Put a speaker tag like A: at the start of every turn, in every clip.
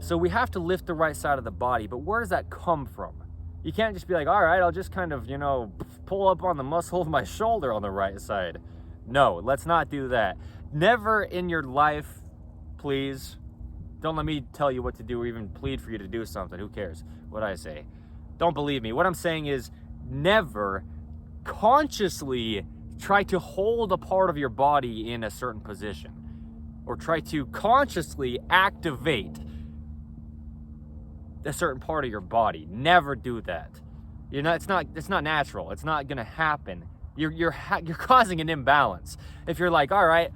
A: So we have to lift the right side of the body, but where does that come from? You can't just be like, all right, I'll just kind of, pull up on the muscle of my shoulder on the right side. No, let's not do that. Never in your life, please, don't let me tell you what to do or even plead for you to do something. Who cares what I say? Don't believe me. What I'm saying is never consciously try to hold a part of your body in a certain position or try to consciously activate a certain part of your body. Never do that. It's not natural. It's not gonna happen. You're causing an imbalance. If you're like, all right,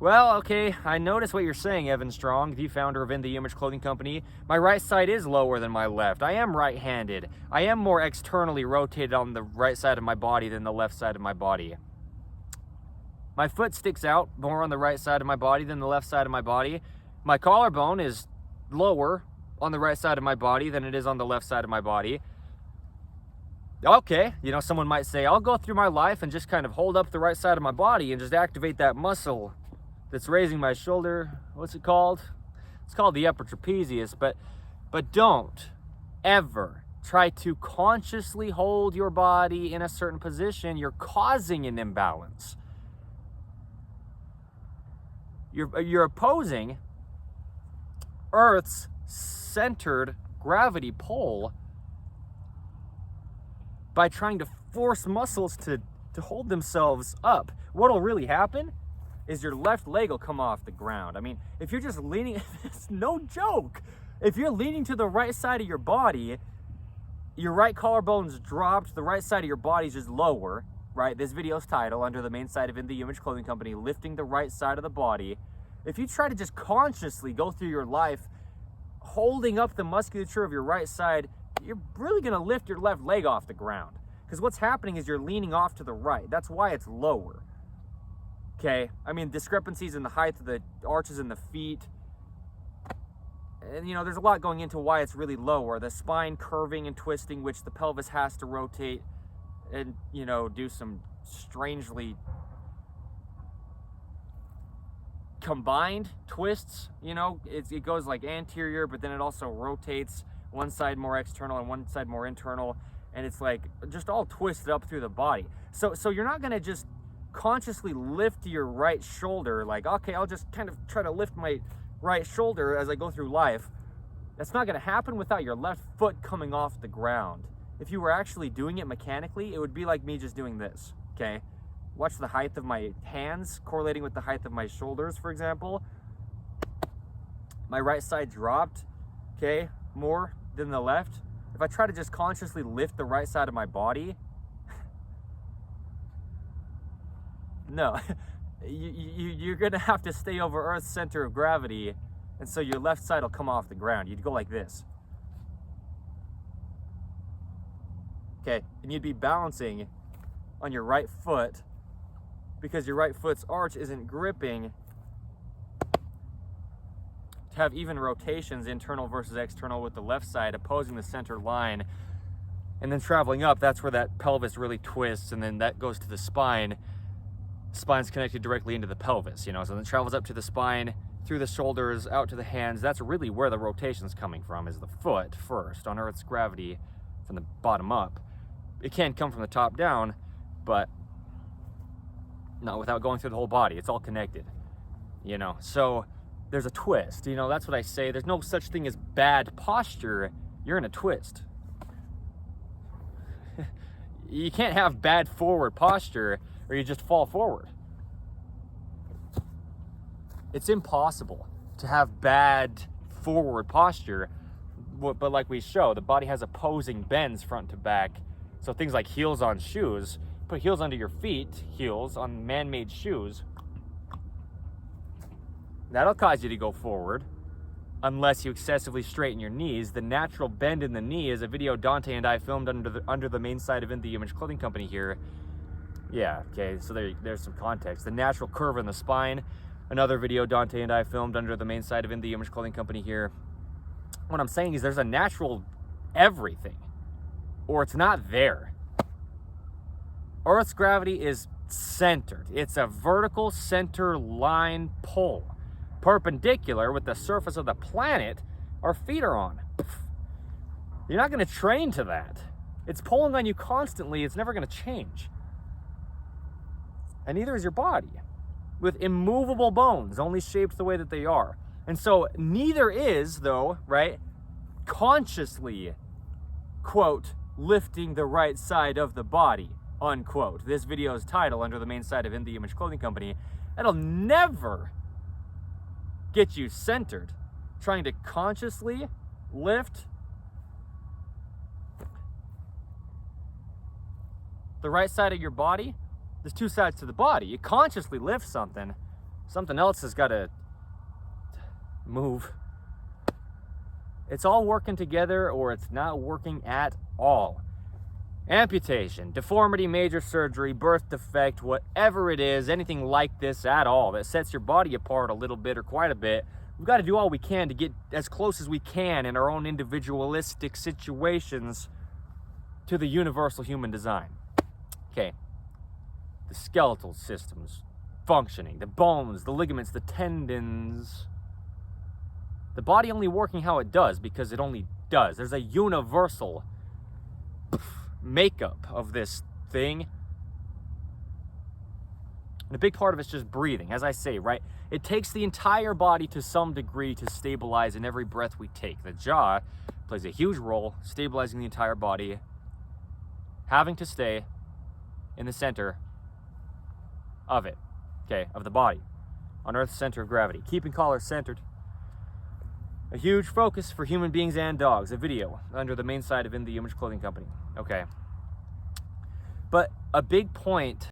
A: well, okay, I notice what you're saying, Evan Strong, the founder of In The Image Clothing Company. My right side is lower than my left. I am right-handed. I am more externally rotated on the right side of my body than the left side of my body. My foot sticks out more on the right side of my body than the left side of my body. My collarbone is lower on the right side of my body than it is on the left side of my body. Okay, someone might say, I'll go through my life and just kind of hold up the right side of my body and just activate that muscle that's raising my shoulder. What's it called? It's called the upper trapezius, but don't ever try to consciously hold your body in a certain position. You're causing an imbalance. You're opposing Earth's centered gravity pull by trying to force muscles to hold themselves up. What'll really happen is your left leg will come off the ground. I mean, if you're just leaning, it's no joke. If you're leaning to the right side of your body, your right collarbone's dropped, the right side of your body's just lower, right? This video's title, under the main side of In The Image Clothing Company, lifting the right side of the body. If you try to just consciously go through your life holding up the musculature of your right side, you're really gonna lift your left leg off the ground. Because what's happening is you're leaning off to the right. That's why it's lower. Okay, I mean, discrepancies in the height of the arches in the feet. And there's a lot going into why it's really lower. The spine curving and twisting, which the pelvis has to rotate and, do some strangely combined twists. It goes like anterior, but then it also rotates one side more external and one side more internal. And it's like just all twisted up through the body. So you're not gonna just consciously lift your right shoulder like, okay, I'll just kind of try to lift my right shoulder as I go through life. That's not going to happen without your left foot coming off the ground. If you were actually doing it mechanically, it would be like me just doing this, okay? Watch the height of my hands correlating with the height of my shoulders, for example. My right side dropped, okay, more than the left. If I try to just consciously lift the right side of my body, no, you're gonna have to stay over Earth's center of gravity, and so your left side will come off the ground. You'd go like this. Okay, and you'd be balancing on your right foot because your right foot's arch isn't gripping to have even rotations, internal versus external, with the left side opposing the center line. And then traveling up, that's where that pelvis really twists, and then that goes to the spine. Spine's connected directly into the pelvis, so then it travels up to the spine, through the shoulders, out to the hands. That's really where the rotation's coming from, is the foot first on Earth's gravity from the bottom up. It can come from the top down, but not without going through the whole body. It's all connected, so there's a twist. That's what I say. There's no such thing as bad posture. You're in a twist. You can't have bad forward posture or you just fall forward. It's impossible to have bad forward posture, but like we show, the body has opposing bends front to back. So things like heels on shoes, put heels under your feet, heels on man-made shoes, that'll cause you to go forward unless you excessively straighten your knees. The natural bend in the knee is a video Dante and I filmed under the main side of In The Image Clothing Company here. Yeah, okay, so there's some context. The natural curve in the spine, another video Dante and I filmed under the main side of In The Image Clothing Company here. What I'm saying is there's a natural everything, or it's not there. Earth's gravity is centered. It's a vertical center line pull, perpendicular with the surface of the planet, our feet are on. You're not going to train to that. It's pulling on you constantly. It's never going to change. And neither is your body, with immovable bones, only shaped the way that they are. And so neither is, though, right, consciously, quote, lifting the right side of the body, unquote. This video's title, under the main site of In The Image Clothing Company, that'll never get you centered. Trying to consciously lift the right side of your body. There's two sides to the body. You consciously lift something, something else has got to move. It's all working together, or it's not working at all. Amputation, deformity, major surgery, birth defect, whatever it is, anything like this at all that sets your body apart a little bit or quite a bit, we've got to do all we can to get as close as we can in our own individualistic situations to the universal human design. Okay, the skeletal systems functioning, the bones, the ligaments, the tendons, the body only working how it does because it only does. There's a universal makeup of this thing. And a big part of it's just breathing. As I say, right, it takes the entire body to some degree to stabilize in every breath we take. The jaw plays a huge role stabilizing the entire body, having to stay in the center of it, okay, of the body, on Earth's center of gravity, keeping collars centered. A huge focus for human beings and dogs. A video under the main site of In The Image Clothing Company. Okay. But a big point